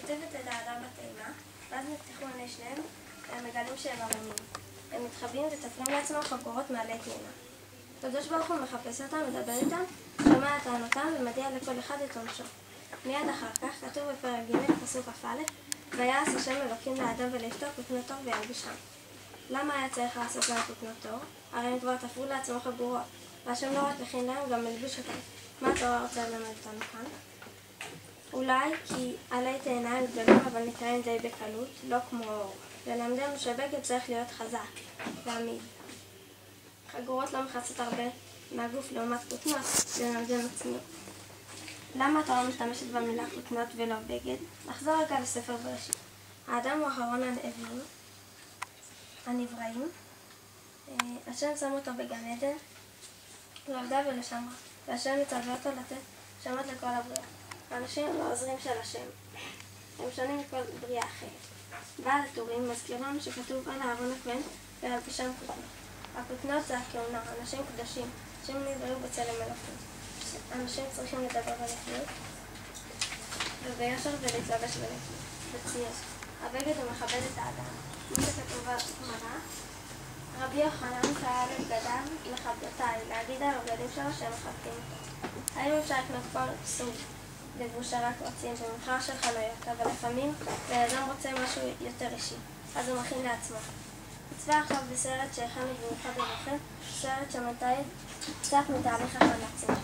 שוטפת את האדם בטעימה, ואז נפתחו עיני שניהם, והם מגלים שהם ערמים. הם מתחבאים ותפרים לעצמם חגורות מעלי תאנה. הקדוש ברוך הוא מחפש אותם, מדבר איתם, שומע את טענותם ומדיע לכל אחד את עונשו. מיד אחר כך כתוב בפרק ג' פסוק כ"א, ויעש השם אלוקים לאדם ולאשתו כותנות עור וילבישם. למה היה צריך לעשות להם כותנות עור? הרי הם כבר תפרו לעצמם חגורות, והשם לא רק הכין להם, גם מלביש אותם. מה התורה רוצה ללמד אותנו כאן? אולי כי עלי תאנה הם גדולים אבל נקראים די בקלות, לא כמו אור. ללמדנו שבגד צריך להיות חזק ועמיד. חגורות לא מכסות הרבה מהגוף לעומת כותנות, ללמדנו צניעות. למה התורה משתמשת במילה כותנות ולא בגד? נחזור רגע לספר בראשית. האדם הוא אחרון הנבראים. השם שם אותו בגן עדן, לעבדה ולשמרה, והשם מצווה אותו לתת שמות לכל הבריאה. האנשים הם העוזרים של השם. הם שונים מכל בריאה אחרת. בעל הטורים מזכיר לנו שכתוב על אהרון הכהן וילבישם כותנות. הכותנות זה הכהונה, אנשים קדושים, שהם נבראו בצלם אלוקים. אנשים צריכים לדבר בנקיות וביושר ולהתלבש בצניעות. הבגד הוא מכבד את האדם. כמו שכתוב בגמרא, רבי יוחנן קרא לבגדיו מכבדותיי, להגיד על הבגדים שלו שהם מכבדים אותו. האם אפשר לקנות כל סוג לבוש שרק רוצים במחר של חנויות, אבל לפעמים לאדם רוצה משהו יותר אישי, אז הוא מכין לעצמו. נצפה עכשיו בסרט שהכנו במיוחד עבורכם, סרט שמתעד קצת מתהליך הכנת עצמו.